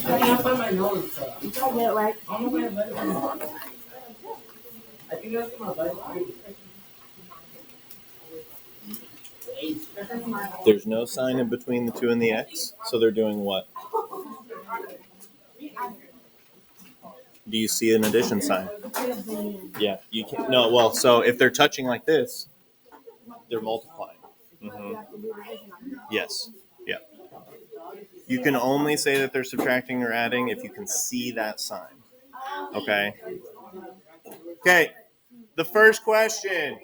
I can't find my notes. You don't get it right. I don't know where my Bible is. I think that's my Bible. There's no sign in between the 2 and the x, so they're doing what? Do you see an addition sign? Yeah, you can. No, well, so if they're touching like this, they're multiplying. Yes. Yeah. You can only say that they're subtracting or adding if you can see that sign. Okay. Okay. The first question.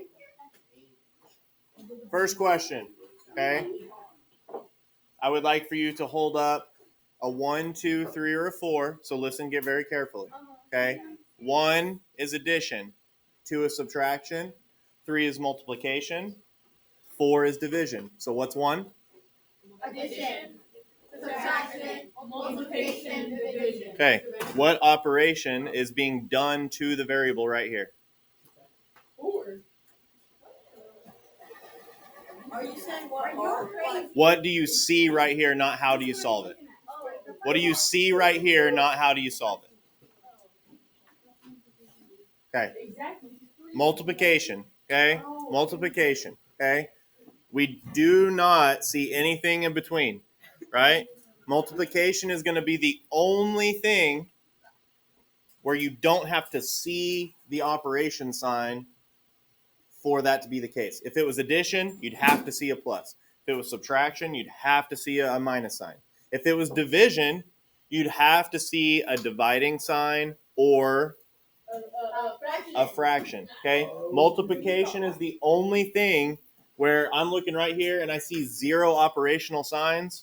Okay. I would like for you to hold up a 1, 2, 3, or a 4. So listen, get very carefully. Okay. 1 is addition. 2 is subtraction. 3 is multiplication. 4 is division. So what's 1? Addition, subtraction, multiplication, division. Okay. What operation is being done to the variable right here? Are you saying what? What do you see right here, not how do you solve it? What do you see right here, not how do you solve it? Okay. Multiplication. Okay. Multiplication. Okay. We do not see anything in between, right? Multiplication is going to be the only thing where you don't have to see the operation sign for that to be the case. If it was addition, you'd have to see a plus. If it was subtraction, you'd have to see a minus sign. If it was division, you'd have to see a dividing sign or a fraction. Okay? Multiplication is the only thing where I'm looking right here and I see 0 operational signs.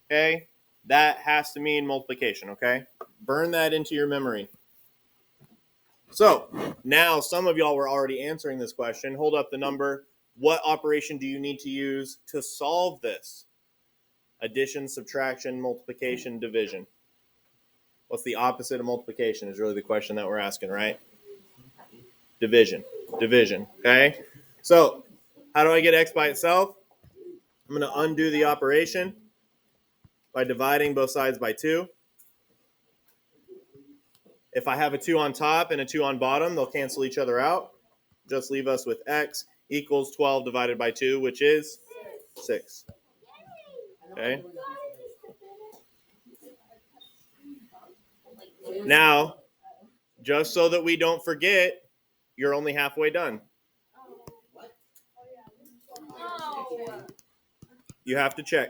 Okay? That has to mean multiplication. Okay? Burn that into your memory. So now some of y'all were already answering this question. Hold up the number. What operation do you need to use to solve this? Addition, subtraction, multiplication, division. What's the opposite of multiplication is really the question that we're asking, right? Division. Okay? So how do I get x by itself? I'm going to undo the operation by dividing both sides by 2. If I have a 2 on top and a 2 on bottom, they'll cancel each other out. Just leave us with x equals 12 divided by 2, which is 6. Okay? Now, just so that we don't forget, you're only halfway done. You have to check.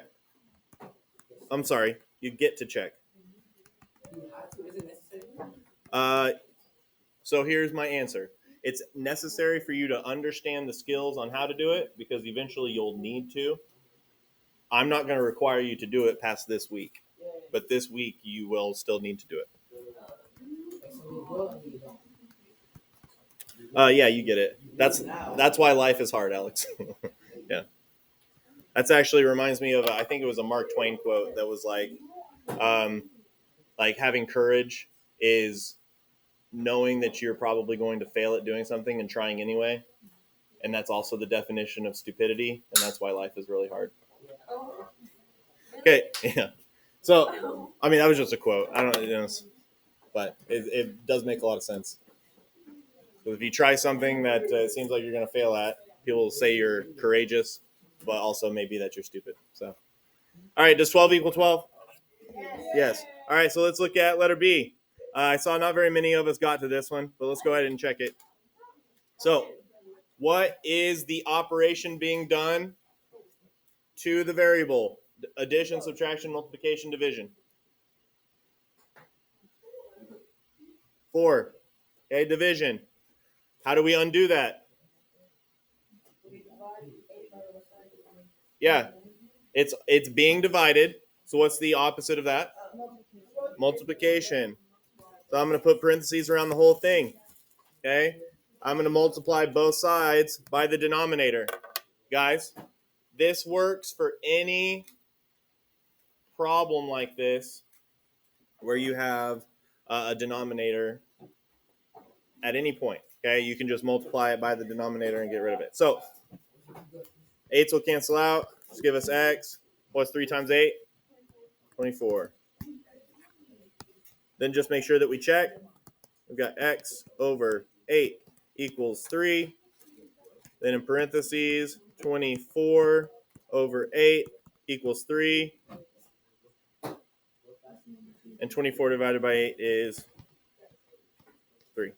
I'm sorry, you get to check. So here's my answer. It's necessary for you to understand the skills on how to do it because eventually you'll need to. I'm not going to require you to do it past this week, but this week you will still need to do it. Yeah, you get it. That's why life is hard, Alex. Yeah. That's actually reminds me of, I think it was a Mark Twain quote that was like having courage is knowing that you're probably going to fail at doing something and trying anyway. And that's also the definition of stupidity. And that's why life is really hard. Okay. Yeah. So, I mean, that was just a quote. I don't know, but it does make a lot of sense. So if you try something that it seems like you're going to fail at, people will say you're courageous, but also maybe that you're stupid. So, all right. Does 12 equal 12? Yes. All right. So let's look at letter B. I saw not very many of us got to this one, but let's go ahead and check it. So what is the operation being done to the variable? Addition, subtraction, multiplication, division. 4. Okay, division. How do we undo that? Yeah, it's being divided. So what's the opposite of that? Multiplication. So I'm going to put parentheses around the whole thing. Okay? I'm going to multiply both sides by the denominator. Guys, this works for any problem like this where you have a denominator at any point. Okay? You can just multiply it by the denominator and get rid of it. So 8s will cancel out. Just give us x. What's 3 times 8? 24. Then just make sure that we check. We've got x over 8 equals 3. Then in parentheses, 24 over 8 equals 3. And 24 divided by 8 is 3.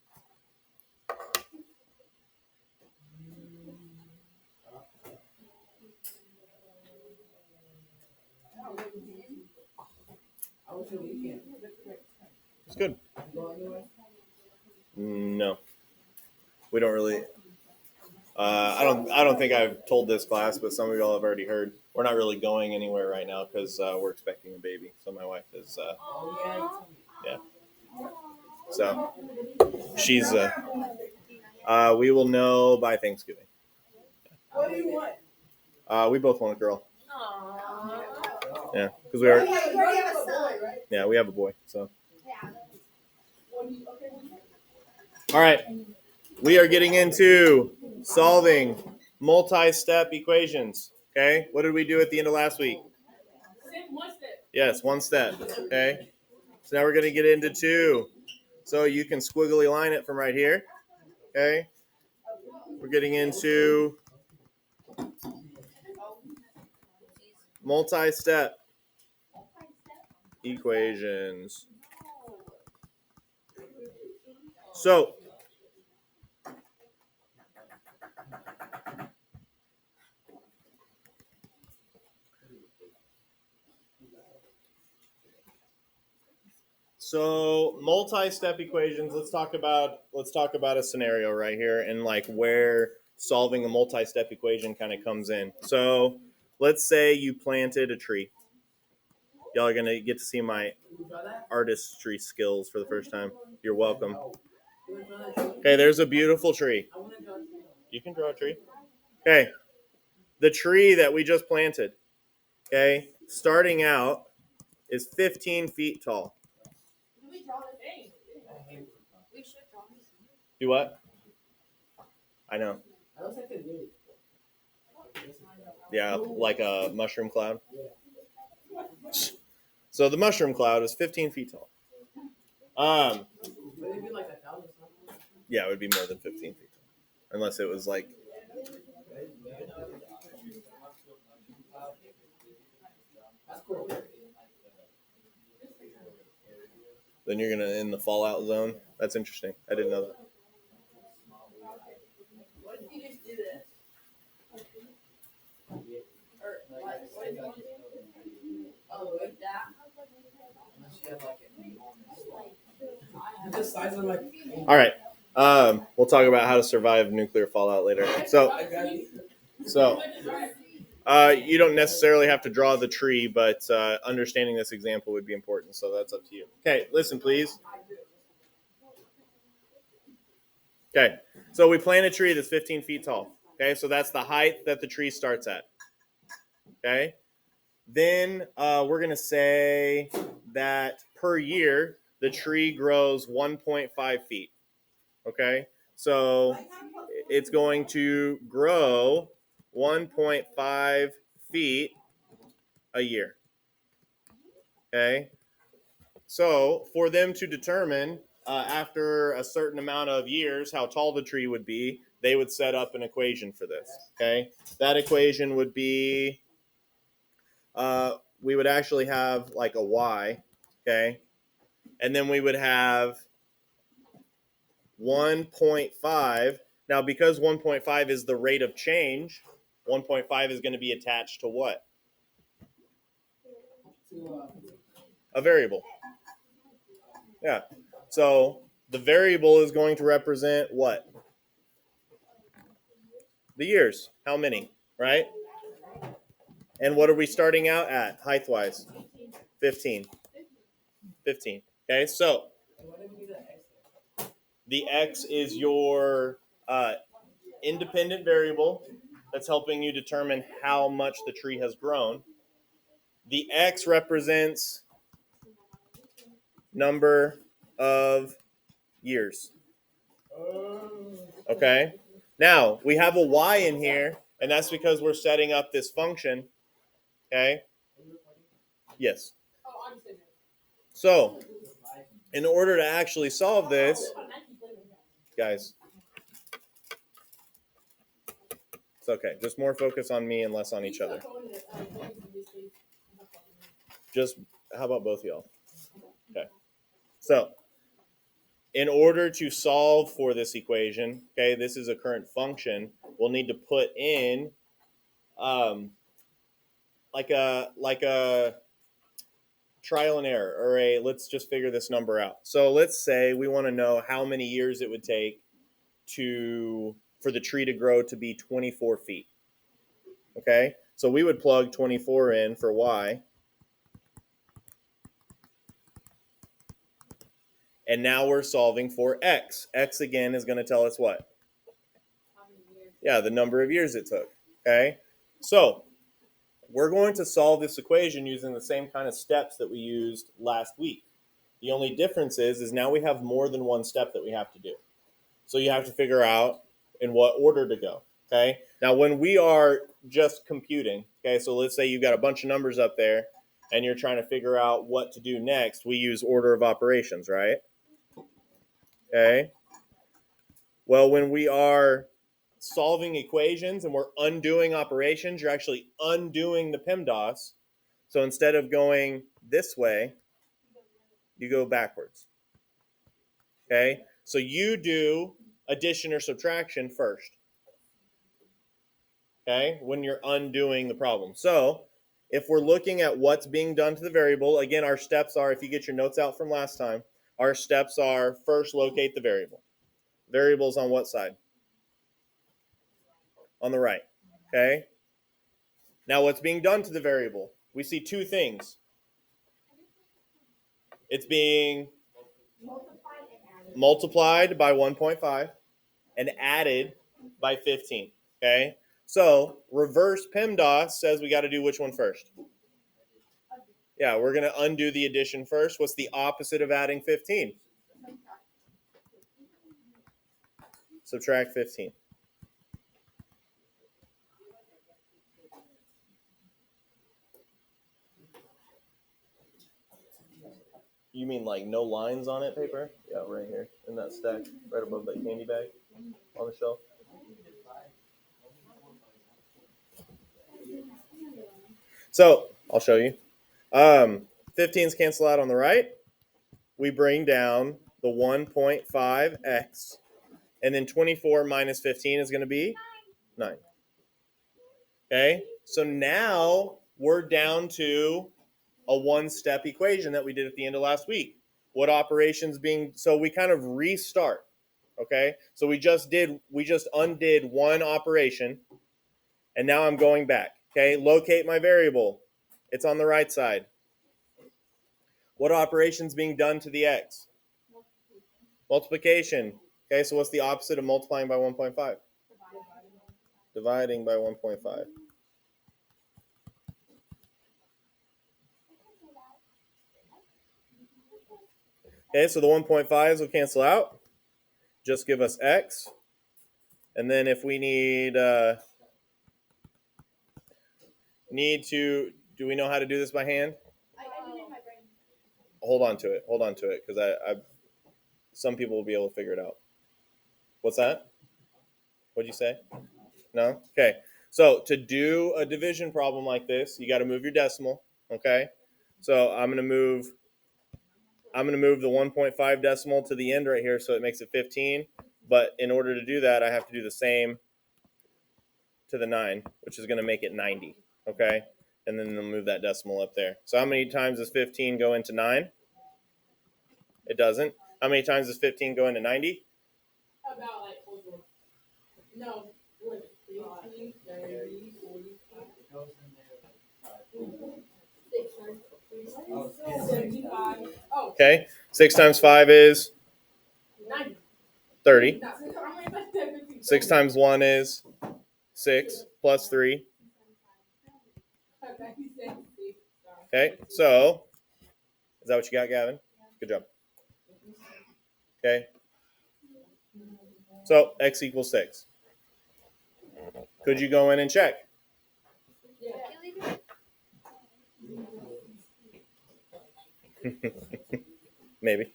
It's good. No, we don't really. I don't think I've told this class, but some of y'all have already heard. We're not really going anywhere right now because we're expecting a baby. So my wife is, yeah. So she's. We will know by Thanksgiving. What do you want? We both want a girl. Aww. Yeah, because we are. You already have a son, right? Yeah, we have a boy. So. All right, we are getting into solving multi-step equations. Okay, what did we do at the end of last week? One step. Yes, one step. Okay, so now we're going to get into 2. So you can squiggly line it from right here. Okay, we're getting into multi-step equations. So multi-step equations, let's talk about a scenario right here and like where solving a multi-step equation kind of comes in. So let's say you planted a tree. Y'all are going to get to see my artistry skills for the first time. You're welcome. Okay, there's a beautiful tree. You can draw a tree. Okay, the tree that we just planted, okay, starting out is 15 feet tall. Do what? I know. Yeah, like a mushroom cloud. So the mushroom cloud is 15 feet tall. Yeah, it would be more than 15 feet tall. Unless it was like... Then you're going to in the fallout zone. That's interesting. I didn't know that. What if you just do this? Oh, like that? All right. We'll talk about how to survive nuclear fallout later. So you don't necessarily have to draw the tree, but understanding this example would be important. So that's up to you. Okay, listen, please. Okay, so we plant a tree that's 15 feet tall. Okay, so that's the height that the tree starts at. Okay, then we're going to say that per year, the tree grows 1.5 feet. Okay, so it's going to grow 1.5 feet a year. Okay, so for them to determine after a certain amount of years how tall the tree would be, they would set up an equation for this. Okay, that equation would be we would actually have like a y. Okay, and then we would have 1.5. Now, because 1.5 is the rate of change, 1.5 is going to be attached to what? A variable. Yeah. So the variable is going to represent what? The years. How many, right? And what are we starting out at height-wise? 15. 15. Okay, so the x is your independent variable that's helping you determine how much the tree has grown. The x represents number of years. Okay? Now, we have a y in here, and that's because we're setting up this function. Okay? Yes. So, in order to actually solve this, guys, it's okay. Just more focus on me and less on each other. Just, how about both of y'all? Okay. So, in order to solve for this equation, okay, this is a current function, we'll need to put in like a trial and error, or a let's just figure this number out. So let's say we want to know how many years it would take for the tree to grow to be 24 feet. Okay, so we would plug 24 in for y. And now we're solving for x. X again is going to tell us what? Yeah, the number of years it took. Okay, so we're going to solve this equation using the same kind of steps that we used last week. The only difference is now we have more than one step that we have to do. So you have to figure out in what order to go. Okay. Now, when we are just computing, okay, so let's say you've got a bunch of numbers up there and you're trying to figure out what to do next, we use order of operations, right? Okay. Well, when we are solving equations and we're undoing operations, you're actually undoing the PEMDAS. So instead of going this way, you go backwards. Okay? So you do addition or subtraction first. Okay? When you're undoing the problem. So if we're looking at what's being done to the variable, again, our steps are, if you get your notes out from last time, our steps are first locate the variable. Variable's on what side? On the right. Okay? Now what's being done to the variable? We see two things. It's being multiplied by 1.5 and added by 15. Okay? So reverse PEMDAS says we got to do which one first? Yeah, we're going to undo the addition first. What's the opposite of adding 15? Subtract 15. You mean like no lines on it paper? Yeah, right here in that stack, right above that candy bag on the shelf. So I'll show you. 15s cancel out on the right. We bring down the 1.5x. And then 24 minus 15 is going to be 9. Okay? So now we're down to a one-step equation that we did at the end of last week. What operations being, so we kind of restart. Okay? So we just undid one operation, and now I'm going back. Okay? Locate my variable. It's on the right side. What operation's being done to the x? Multiplication. Okay, so what's the opposite of multiplying by 1.5? Dividing by 1.5. Okay, so the 1.5s will cancel out. Just give us x. And then if we need to, do we know how to do this by hand? Hold on to it, because I some people will be able to figure it out. What's that? What'd you say? No? Okay. So to do a division problem like this, you got to move your decimal. Okay. So I'm gonna move the 1.5 decimal to the end right here, so it makes it 15. But in order to do that, I have to do the same to the 9, which is going to make it 90. Okay. And then they'll move that decimal up there. So how many times does 15 go into 9? It doesn't. How many times does 15 go into 90? About like no. 15, 30, 40, 75. Okay. 6 times 5 is 30. 6 times 1 is 6 plus 3. Okay. So is that what you got, Gavin? Good job. Okay. So x equals 6. Could you go in and check? Maybe.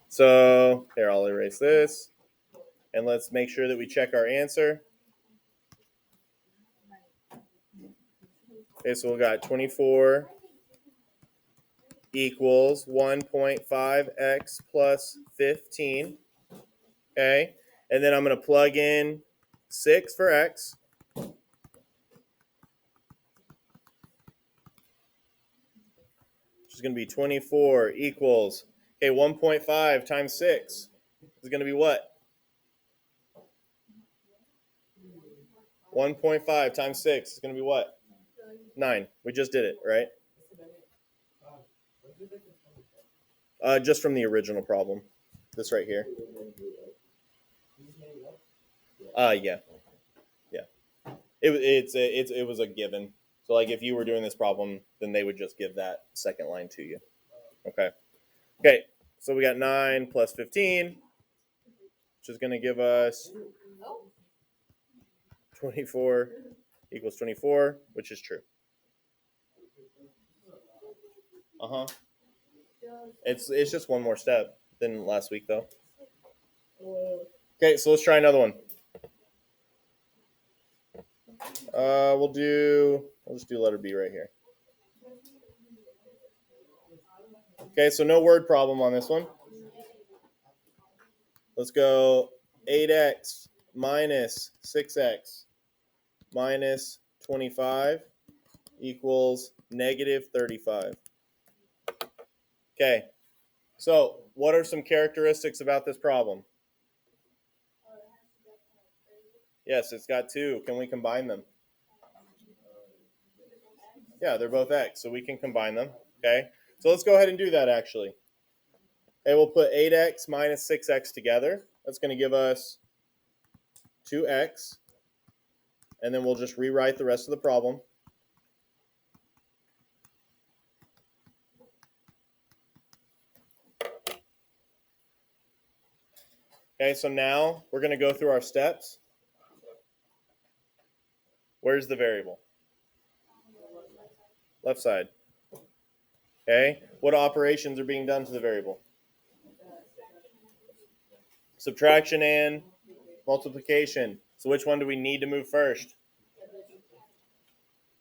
So here, I'll erase this. And let's make sure that we check our answer. Okay, so we got 24 equals 1.5x plus 15. Okay, and then I'm going to plug in 6 for x. Which is going to be 24 equals, okay, 1.5 times 6 is going to be what? 1.5 times 6 is going to be what? 9. We just did it, right? Just from the original problem. This right here. Yeah. It was a given. So like if you were doing this problem, then they would just give that second line to you. Okay. Okay. So we got 9 plus 15, which is going to give us 24 equals 24, which is true. Uh-huh. It's just one more step than last week though. Okay, so let's try another one. We'll just do letter B right here. Okay, so no word problem on this one. Let's go 8x minus 6x minus 25 equals negative 35. Okay, so what are some characteristics about this problem? Yes, it's got 2. Can we combine them? Yeah, they're both x, so we can combine them. Okay, so let's go ahead and do that actually. Okay, we'll put 8x minus 6x together. That's going to give us 2x. And then we'll just rewrite the rest of the problem. Okay, so now we're going to go through our steps. Where's the variable? Left side. Okay, what operations are being done to the variable? Subtraction and multiplication. So which one do we need to move first?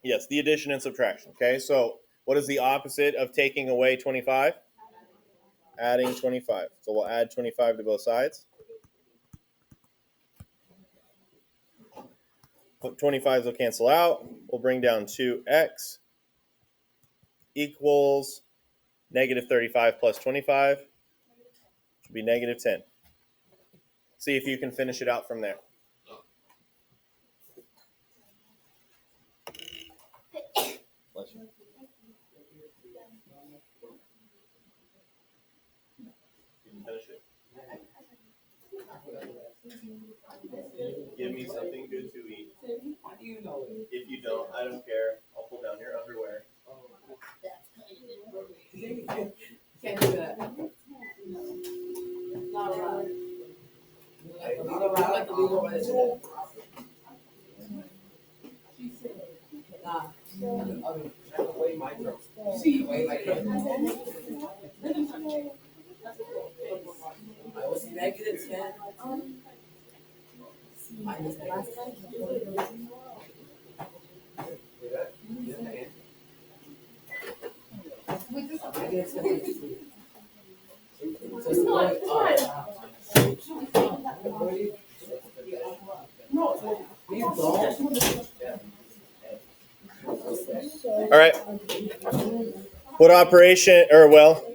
Yes, the addition and subtraction. Okay, so what is the opposite of taking away 25? Adding 25. So we'll add 25 to both sides. 25s will cancel out. We'll bring down 2x equals negative 35 plus 25, which would be negative 10. See if you can finish it out from there. Bless you. Finish it. Give me something good to eat. If you don't, I don't care. I'll pull down your underwear. Can't do that. Not allowed. Like the legal way. Nah. See, I was negative 10. Minus All right. What operation,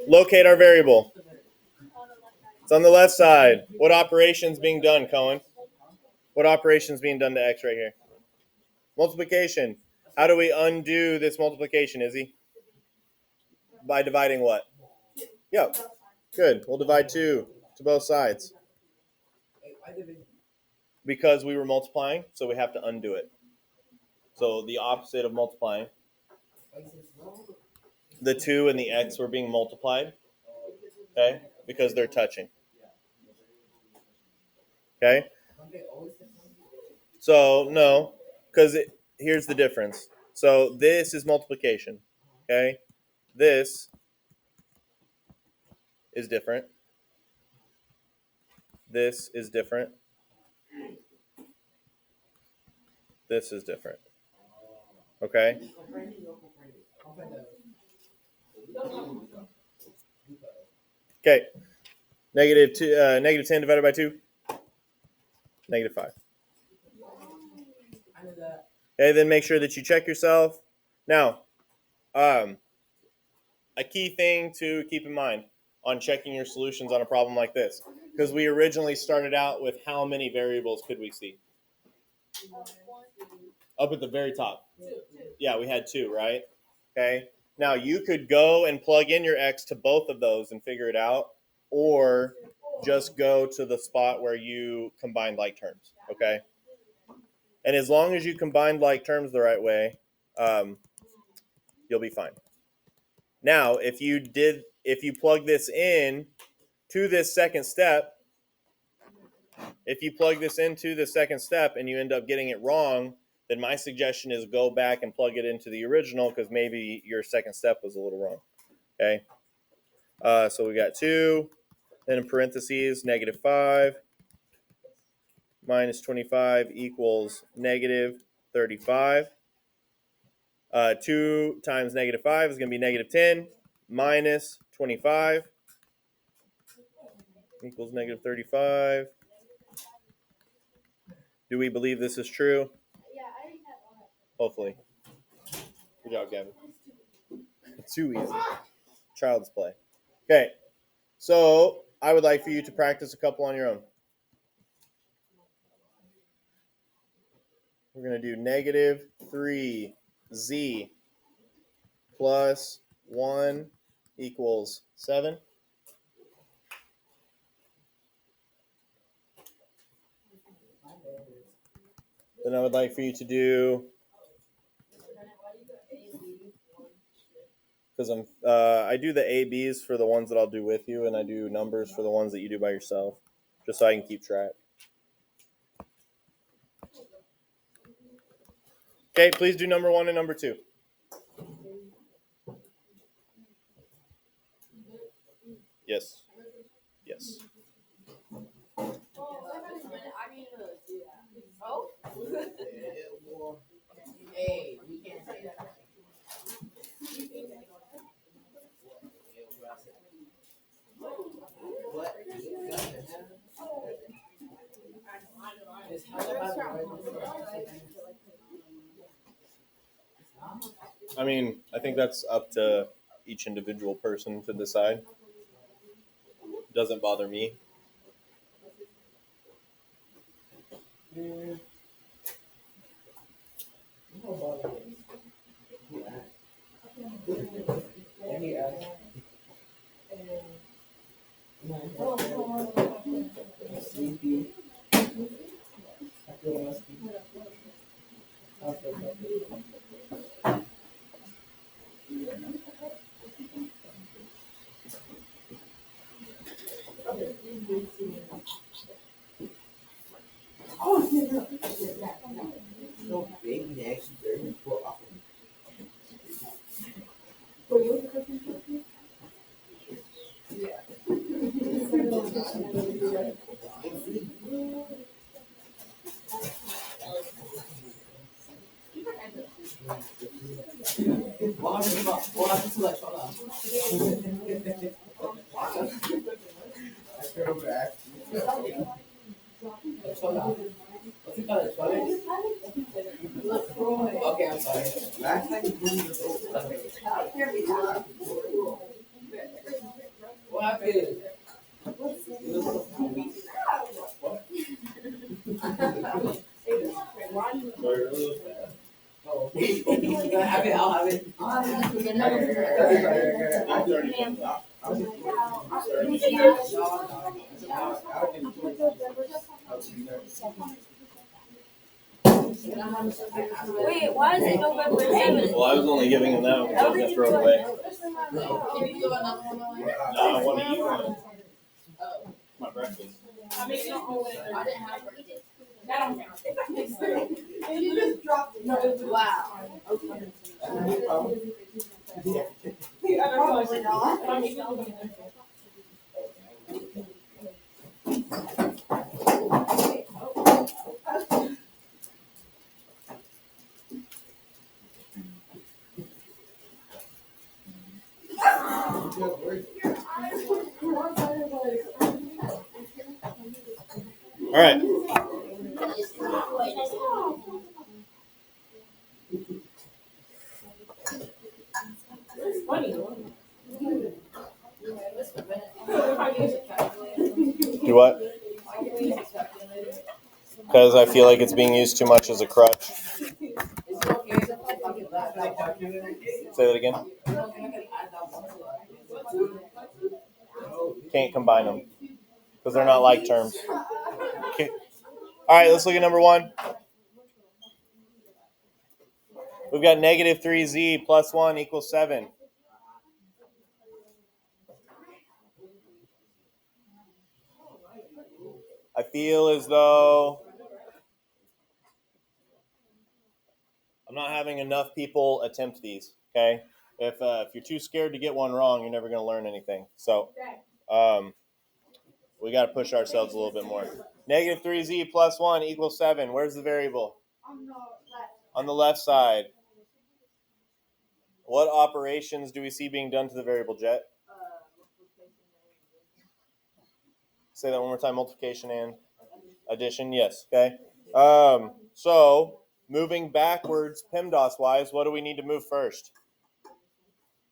locate our variable. It's on the left side. What operation's being done, Cohen? What operation's being done to x right here? Multiplication. How do we undo this multiplication, Izzy? By dividing what? Yeah. Good. We'll divide 2 to both sides. Because we were multiplying, so we have to undo it. So the opposite of multiplying. The 2 and the x were being multiplied. Okay? Because they're touching. Okay? So, no. Because here's the difference. So this is multiplication. Okay? This is different. This is different. This is different. Okay? Okay. Negative 10 divided by 2? Negative 5. I knew that. Okay, then make sure that you check yourself. Now, a key thing to keep in mind on checking your solutions on a problem like this, because we originally started out with how many variables could we see? Up at the very top. Yeah, we had 2, right? Okay. Now you could go and plug in your x to both of those and figure it out, or just go to the spot where you combine like terms. Okay. And as long as you combine like terms the right way, you'll be fine. Now, if you plug this in to this second step, and you end up getting it wrong, then my suggestion is go back and plug it into the original, because maybe your second step was a little wrong. Okay. So we got 2, then in parentheses, negative 5 minus 25 equals negative 35. 2 times negative 5 is going to be negative 10 minus 25 equals negative 35. Do we believe this is true? Hopefully. Good job, Gavin. Too easy. Child's play. Okay. So I would like for you to practice a couple on your own. We're going to do negative 3z plus 1 equals 7. Then I would like for you to do, because I do the ABs for the ones that I'll do with you, and I do numbers for the ones that you do by yourself, just so I can keep track. Okay, please do number 1 and number 2. Yes. Yes. Hey, we can't say that. I mean, I think that's up to each individual person to decide. Doesn't bother me. Sleepy. I feel musty. No big next, very full off. Okay, I'm sorry. Last time you blew your what happened? Oh, I'll have it. Wait, why is it November 7th? Well, I was only giving him that one because I was going to throw it away. Can you do another one? No, I want to eat one. My breakfast. I mean, I didn't have breakfast. that don't count. You just dropped it. No, it was wow. Probably not. All right. Do what? Because I feel like it's being used too much as a crutch. Say that again. Can't combine them because they're not like terms. Okay. All right, let's look at number 1. We've got negative 3z plus 1 equals 7. I feel as though I'm not having enough people attempt these, okay? If you're too scared to get one wrong, you're never going to learn anything. So we got to push ourselves a little bit more. Negative 3z plus 1 equals 7. Where's the variable? On the left side. What operations do we see being done to the variable, Jet? Say that one more time. Multiplication and addition. Yes. Okay. So moving backwards, PEMDAS-wise, what do we need to move first?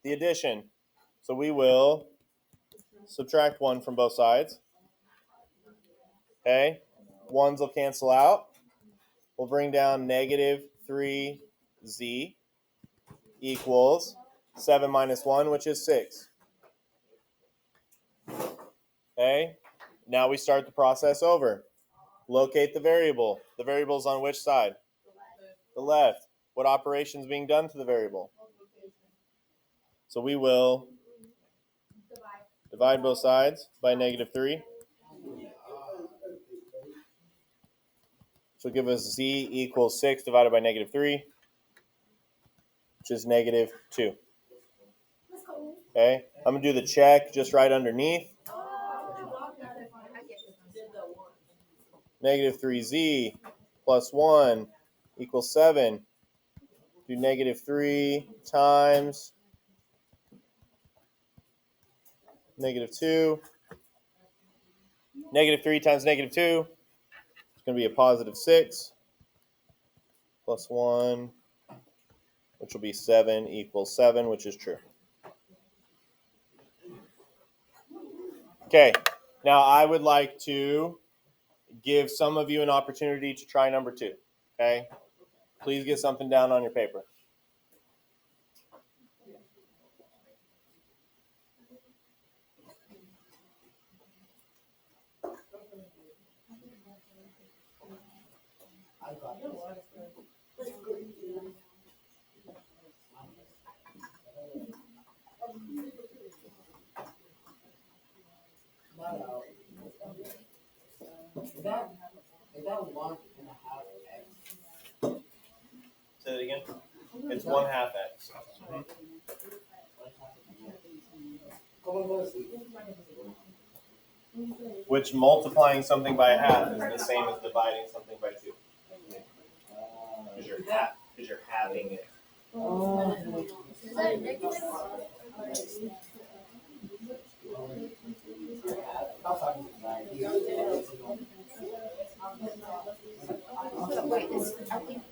The addition. So we will subtract 1 from both sides. Okay. 1s will cancel out. We'll bring down negative 3z equals 7 minus 1, which is 6. Okay. Now we start the process over. Locate the variable. The variable is on which side? The left. What operation is being done to the variable? So we will divide both sides by negative 3. So give us z equals 6 divided by negative 3, which is negative 2. Okay, I'm going to do the check just right underneath. Negative 3z plus 1 equals 7. Do negative 3 times negative 2. Negative 3 times negative 2. It's going to be a positive 6. Plus 1, which will be 7, equals 7, which is true. Okay, now I would like to give some of you an opportunity to try number 2. Okay, please get something down on your paper. Is that 1.5x? Say that again. It's 1/2 x. Which multiplying something by half is the same as dividing something by 2. Because you're halving it. Is that ridiculous? Wait, I think.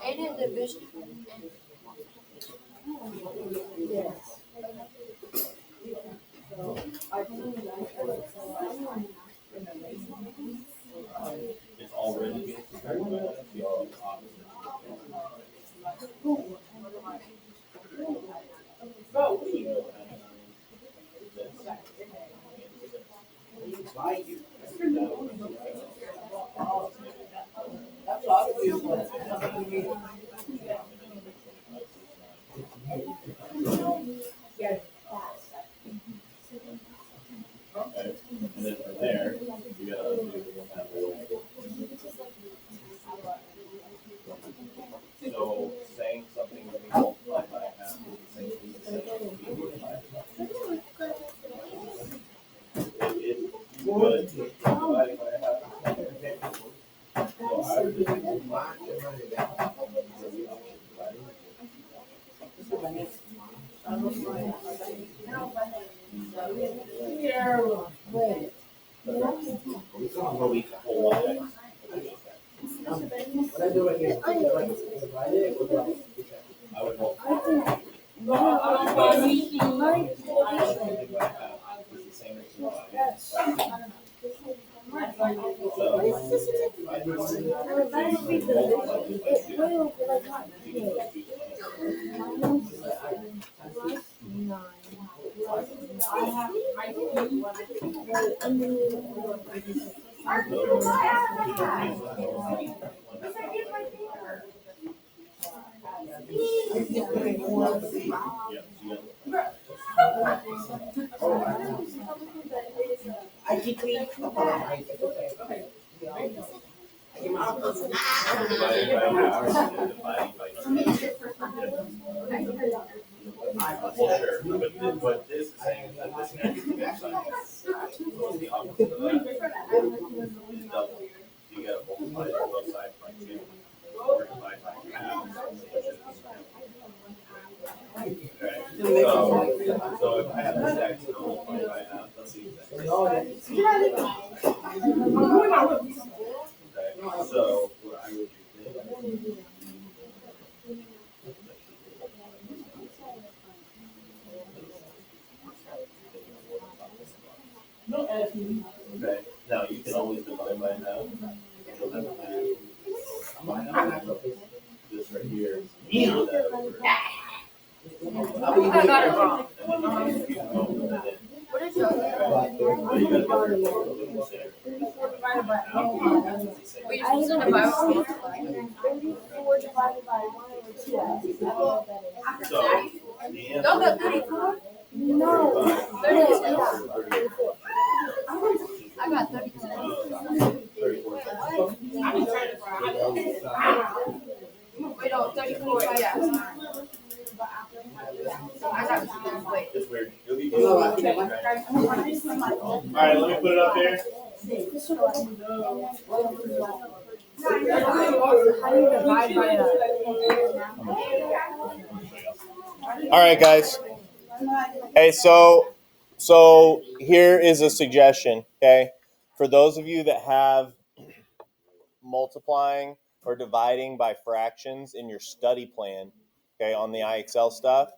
And in division. It's already being compared to the opposite. And then from there, you gotta do so saying What I do right here, divide it or do I would multiply. I keep me. Well, sure, but this is saying that this next is the opposite of that. Is double. So you gotta multiply both sides by 2. Or divide by half, which is okay. So if I have this x and I multiply it by half, let's see exactly. Okay. So what I would do okay. Now you can always divide by half. You'll have to do this right here. I got it wrong. What did you We just used to divide So the answer Y'all got 34? No. 32. I got 32. 34. Wait, no, 34, yeah. I got wait. It's weird. Alright, let me put it up here. Alright, guys. Hey, so here is a suggestion, okay? For those of you that have multiplying or dividing by fractions in your study plan, okay, on the IXL stuff,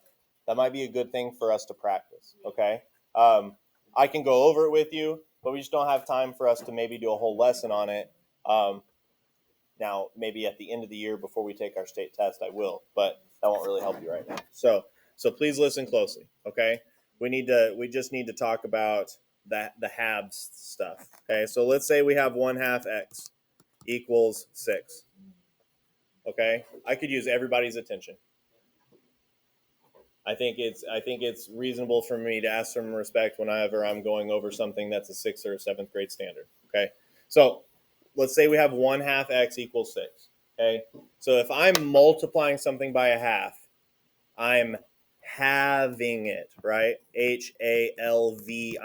that might be a good thing for us to practice, okay? I can go over it with you, but we just don't have time for us to maybe do a whole lesson on it. Now, maybe at the end of the year before we take our state test, I will, but that won't really help you right now. So please listen closely, okay? We just need to talk about the halves stuff, okay? So let's say we have 1/2 x equals 6. Okay, I could use everybody's attention. I think it's reasonable for me to ask some respect whenever I'm going over something that's a 6th or 7th grade standard. Okay, so let's say we have 1/2 x equals 6. Okay, so if I'm multiplying something by a half, I'm halving it, right? HALVING,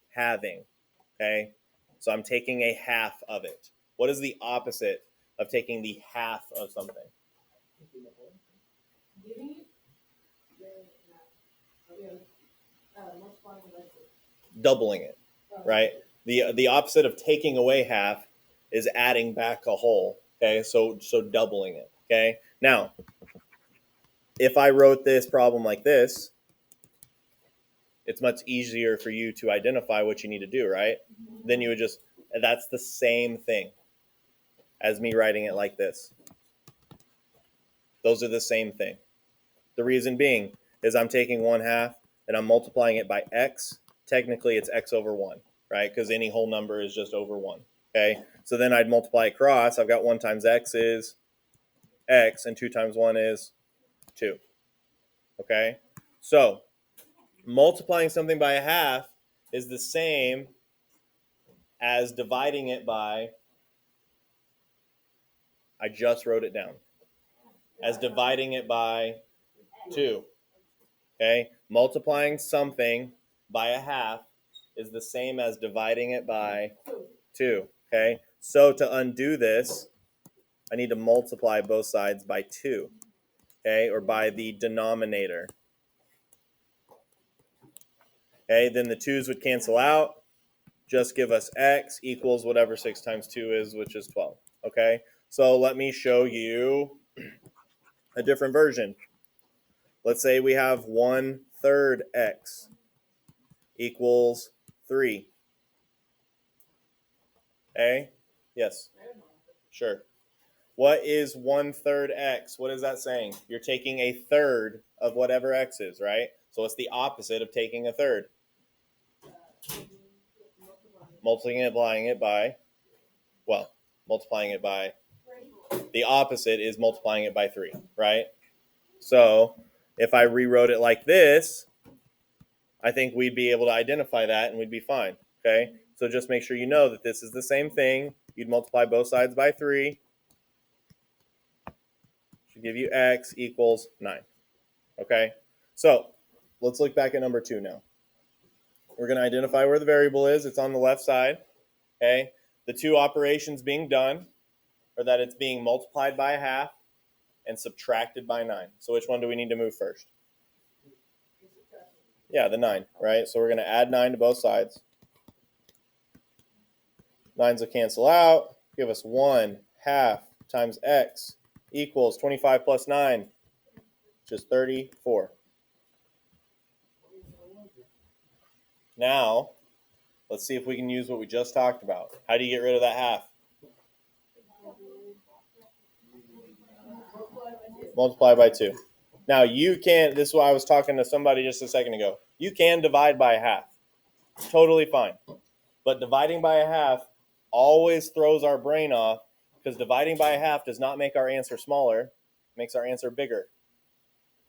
halving. Okay, so I'm taking a half of it. What is the opposite of taking the half of something? Doubling it, right? The opposite of taking away half is adding back a whole. Okay, so doubling it. Okay, now if I wrote this problem like this, it's much easier for you to identify what you need to do, right? Then you would just, that's the same thing as me writing it like this. Those are the same thing. The reason being is I'm taking 1/2 and I'm multiplying it by x. Technically, it's x over 1, right? Because any whole number is just over 1. Okay, so then I'd multiply across. I've got 1 times x is x, and 2 times 1 is 2. Okay, so multiplying something by a half is the same as dividing it by, I just wrote it down, as dividing it by 2. Okay, multiplying something by a half is the same as dividing it by 2. Okay, so to undo this, I need to multiply both sides by 2. Okay, or by the denominator. Okay, then the 2's would cancel out. Just give us x equals whatever 6 times 2 is, which is 12. Okay, so let me show you a different version. Let's say we have 1/3 x equals 3. Okay, yes, sure. What is 1/3 x? What is that saying? You're taking a third of whatever x is, right? So it's the opposite of taking a third. Multiplying it by, the opposite is multiplying it by 3, right? So if I rewrote it like this, I think we'd be able to identify that and we'd be fine, okay? So just make sure you know that this is the same thing. You'd multiply both sides by 3. Should give you x equals 9, okay? So let's look back at number 2 now. We're going to identify where the variable is. It's on the left side, okay? The two operations being done are that it's being multiplied by 1/2 and subtracted by 9. So which one do we need to move first? Yeah, the 9, right? So we're going to add 9 to both sides. 9's will cancel out. Give us 1/2 times x equals 25 plus 9, which is 34. Now, let's see if we can use what we just talked about. How do you get rid of that half? Multiply by 2. Now, you can, this is why I was talking to somebody just a second ago. You can divide by 1/2. Totally fine. But dividing by 1/2 always throws our brain off because dividing by 1/2 does not make our answer smaller. It makes our answer bigger.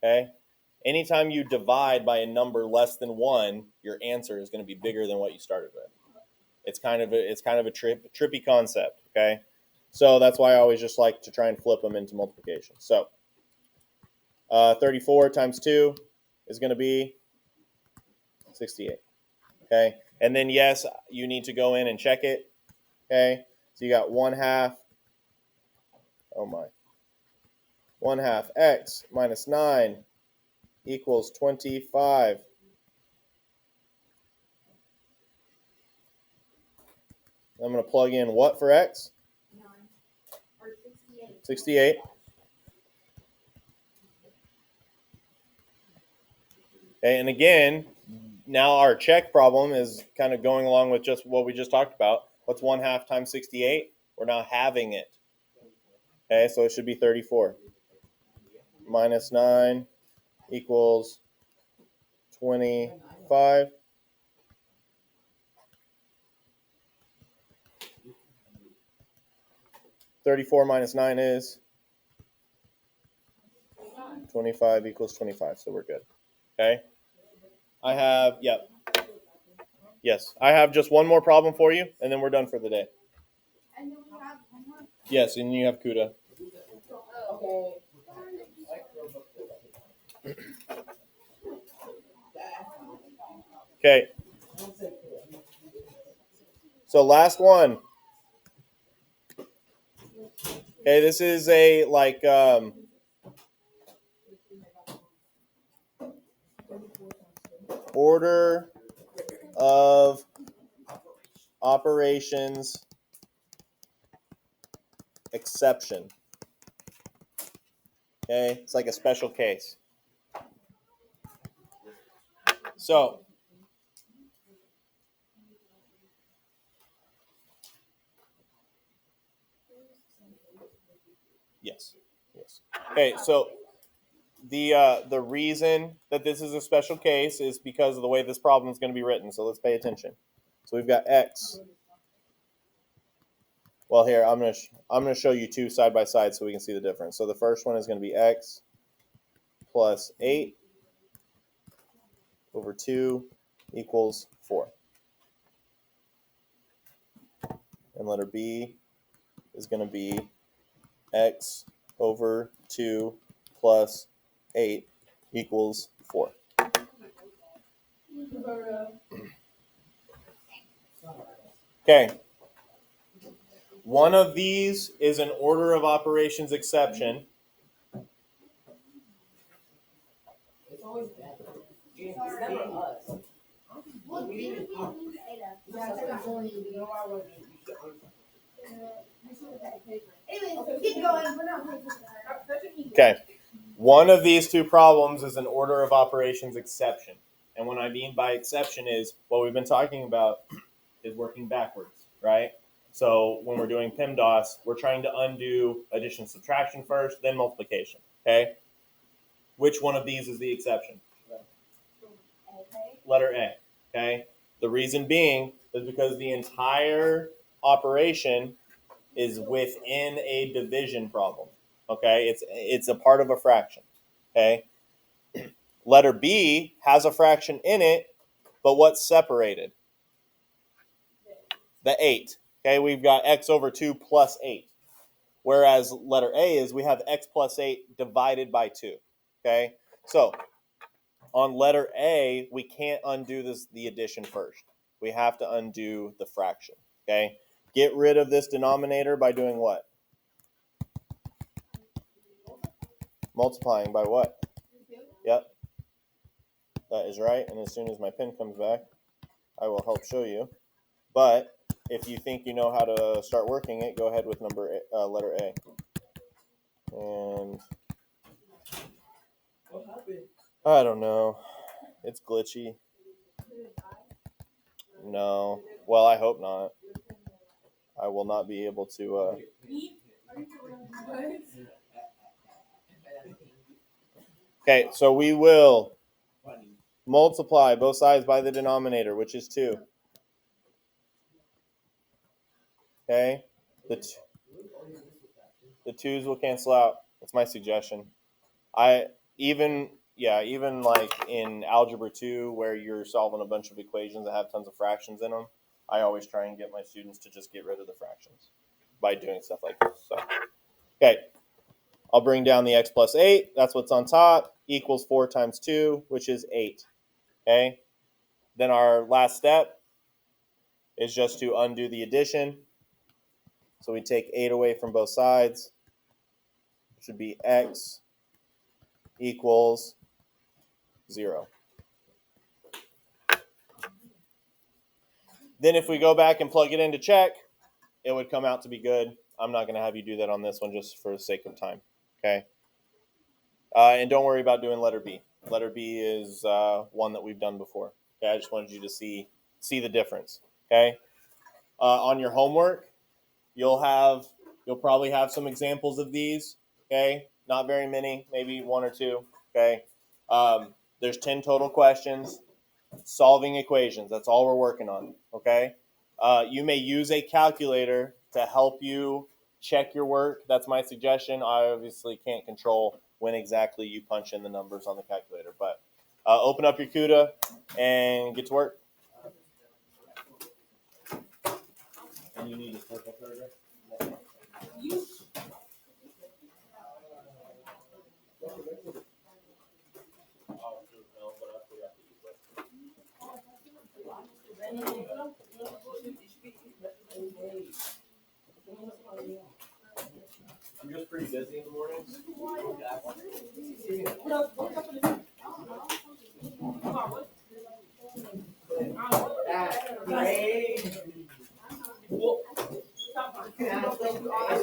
Okay? Anytime you divide by a number less than 1, your answer is going to be bigger than what you started with. It's kind of a trippy concept, okay? So that's why I always just like to try and flip them into multiplication. So 34 times 2 is going to be 68, okay? And then, yes, you need to go in and check it, okay? So you got 1/2, 1/2 x minus 9 equals 25. I'm going to plug in what for x? 68. Okay, and again, now our check problem is kind of going along with just what we just talked about. What's 1/2 times 68? We're now having it. Okay, so it should be 34. Minus 9 equals 25. $34 minus 9 is 25 equals 25, so we're good. Okay, I have, yes, I have just one more problem for you, and then we're done for the day. And then we have one more. Yes, and you have CUDA. Okay. Okay. So last one. Okay, this is a order of operations exception. Okay, it's like a special case. So yes. Okay, so the reason that this is a special case is because of the way this problem is going to be written. So let's pay attention. So we've got x. Well, here I'm gonna show you two side by side so we can see the difference. So the first one is going to be x plus 8 over 2 equals 4. And letter B is going to be x over 2 plus 8 equals 4. Okay. One of these is an order of operations exception. It's always bad. It's never us. Keep going. Okay. One of these two problems is an order of operations exception. And what I mean by exception is what we've been talking about is working backwards, right? So when we're doing PEMDAS, we're trying to undo addition, subtraction first, then multiplication, okay? Which one of these is the exception? Letter A, okay? The reason being is because the entire operation is within a division problem, okay? It's a part of a fraction, okay? Letter B has a fraction in it, but what's separated? The 8, okay? We've got x over 2 plus 8. Whereas letter A is we have x plus 8 divided by 2, okay? So on letter A, we can't undo the addition first. We have to undo the fraction, okay? Get rid of this denominator by doing what? Multiplying by what? Yep. That is right. And as soon as my pen comes back, I will help show you. But if you think you know how to start working it, go ahead with letter A. And I don't know. It's glitchy. No. Well, I hope not. I will not be able to. Okay, so we will multiply both sides by the denominator, which is 2. Okay? The 2's will cancel out. That's my suggestion. Even like in Algebra 2, where you're solving a bunch of equations that have tons of fractions in them, I always try and get my students to just get rid of the fractions by doing stuff like this. So, okay, I'll bring down the x plus 8. That's what's on top. Equals 4 times 2, which is 8. Okay? Then our last step is just to undo the addition. So we take 8 away from both sides. It should be x equals 0. Then if we go back and plug it in to check, it would come out to be good. I'm not going to have you do that on this one just for the sake of time. Okay? And don't worry about doing letter B. Letter B is one that we've done before. Okay? I just wanted you to see the difference. Okay? On your homework, you'll probably have some examples of these. Okay? Not very many, maybe 1 or 2. Okay? There's 10 total questions. Solving equations. That's all we're working on. Okay? You may use a calculator to help you check your work. That's my suggestion. I obviously can't control when exactly you punch in the numbers on the calculator, but open up your CUDA and get to work. And you need a circle paragraph. I'm just pretty busy in the mornings. Great.